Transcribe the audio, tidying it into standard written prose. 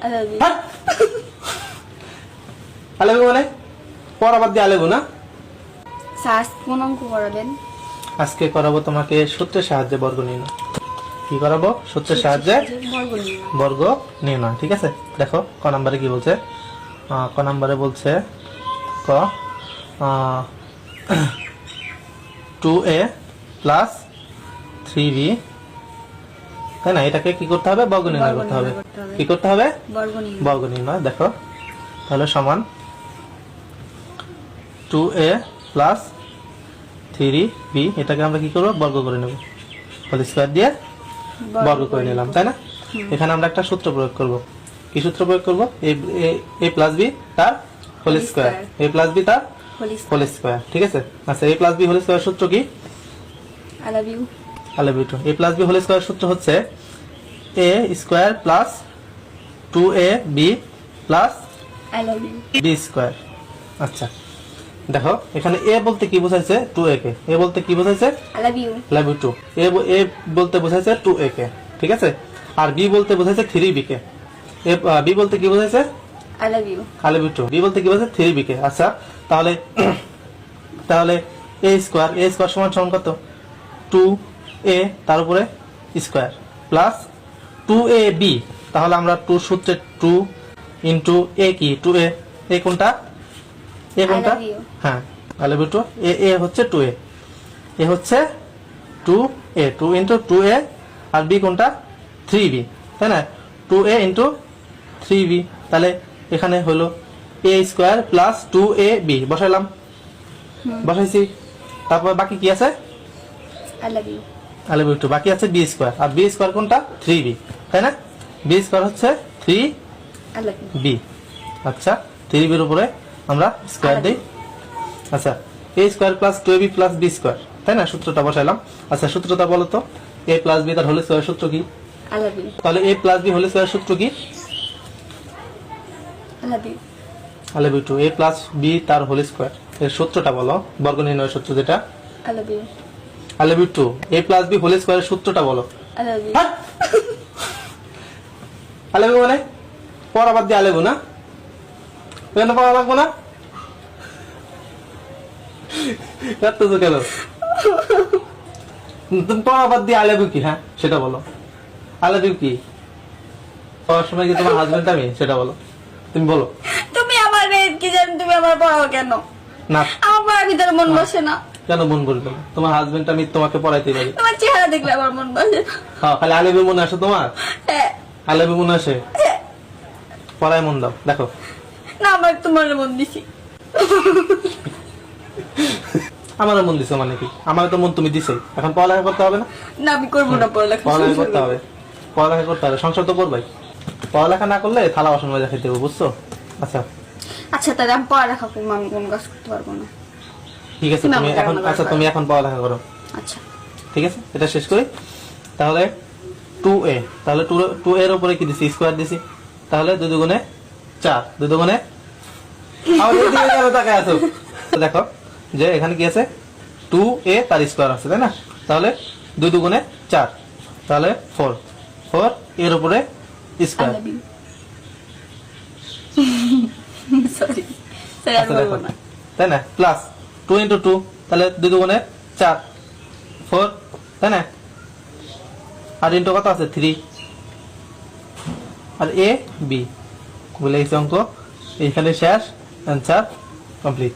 I love you. I love you মানে পড়া বাদ দিয়ে I love you না? স্যার কোন অঙ্ক করাবেন? আজকে করাবো তোমাকে সূত্রের সাহায্যে বর্গ নির্ণয়। কি করাবো? সূত্রের সাহায্যে বর্গ নির্ণয়। ঠিক আছে, দেখো ক নম্বরে কি বলছে। ক নম্বরে বলছে ক 2a প্লাস 3b, তাই না? এটাকে কি করতে হবে? বর্গ নির্ণয় করতে হবে। কি করতে হবে? বর্গ নির্ণয়। দেখো তাহলে সমান 2a প্লাস 3b, এটাকে আমরা কি করবো? বর্গ করে নেব। হোল স্কয়ার দিয়ে বর্গ করে নিলাম, তাই না? এখানে আমরা একটা সূত্র প্রয়োগ করব। কি সূত্র প্রয়োগ করব? a প্লাস b তার whole square, a plus b তার হোল স্কয়ার। ঠিক আছে, আচ্ছা a plus b whole square সূত্র কি? I love you. I love you too. a plus b whole square সূত্র হচ্ছে a square plus 2ab plus I love you. b square. আচ্ছা দেখো এখানে a বলতে কি বোঝাইছে? 2a K. a বলতে কি বোঝাইছে? I love you. love you too. a বলতে বোঝাইছে 2a কে, ঠিক আছে? আর b বলতে বোঝাইছে 3b কে। b বলতে কি বোঝাইছে? I love you. I love you too. b বলতে কি বোঝাইছে? 3b কে। আচ্ছা তাহলে তাহলে a স্কয়ার সমান সমান কত? 2a তার উপরে স্কয়ার প্লাস 2ab। তাহলে আমরা 2 সূত্রে 2 ইনটু a কি? 2a। a কোনটা? a কোনটা? I love you. হ্যাঁ I love you too. a হচ্ছে 2a, a হচ্ছে 2a, 2 ইনটু 2a, আর b কোনটা? 3b, তাই না? 2a ইনটু 3b, তাহলে এখানে হলো a স্কয়ার প্লাস 2ab বসাইলাম, বসাইছি। তারপর বাকি কি আছে? I love you. I love you too. বাকি আছে b স্কয়ার, আর b স্কয়ার কোনটা? 3b, তাই না? b স্কয়ার হচ্ছে 3b। I love you. আচ্ছা 3b এর উপরে আমরা স্কয়ার দেই। আচ্ছা a square plus 2ab plus b square, তাই না? সূত্রটা বসাইলাম। আচ্ছা সূত্রটা বলো তো, a প্লাস b তার হোল স্কয়ার সূত্র কি? I love you. তাহলে a plus b whole square সূত্র কি? I love you. I love you too. a plus b তার হোল স্কয়ার এর সূত্রটা বলো, বর্গ নির্ণয়ের সূত্র যেটা। I love you. I love you too. a plus b whole স্কয়ারের সূত্রটা বলো। I love you. I love you মানে পড়া বাদ দিয়ে I love you না? কেন পড়া লাগবো না? কাটতেছো কেন? তুমি পড়া বাদ দিয়ে I love you কি? হ্যাঁ সেটা বলো। I love you কি? পড়ার সময় কি তোমার হাজবেন্ড আমি? সেটা বলো, তুমি বলো। তুমি আমার কি জানো, তুমি আমার পড়াও কেন? না আমার পড়ার ভিতরে মন বসে না। কেন মন বলবে না? তোমার হাজবেন্ড আমি তোমাকে পড়াইতে পারি। তোমার চেহারা দেখলে আমার মন বসে না। হ্যাঁ খালি I love you মনে আসে তোমার? হ্যাঁ। I love you মনে আসে? পড়ায় মন দাও, দেখো। না আমার তোমার মন দিছি। আমারও মন দিছো মানে কি? আমার তো মন তুমি দিছোই, এখন পড়ালেখা করতে হবে না? না আমি করবো না পড়ালেখা। পড়ালেখা করতে হবে, পড়ালেখা করতে হবে, সংসার তো করবাই। পড়ালেখা না করলে থালা বাসন মাজা খেতে হবে, বুঝছো? আচ্ছা আচ্ছা তাহলে আমি পড়ালেখা করবো, আমি কোনো কাজ করতে পারবো না। ঠিক আছে, তুমি এখন আচ্ছা তুমি এখন পড়ালেখা করো। আচ্ছা ঠিক আছে, এটা শেষ করি। তাহলে 2a, তাহলে 2a এর উপরে কি দিছি? স্কয়ার দিছি। তাহলে 2 দুগুণে 4, 2 দুগুণে আবার এদিকে কেন তাকায় আছো? দেখো যে এখানে কি আছে? 2a তার স্কয়ার আছে, তাই না? তাহলে 2 দুগুণে 4, তাহলে 4 এর উপরে I square. love you. Sorry sorry আর বলবো না। তাই না? প্লাস 2 ইনটু 2, তাহলে 2 দুগুণে 4, 4, তাই না? আর ইনটু কত আছে? 3, আর a b বলে এই অঙ্ক এইখানে শেষ। Answer complete.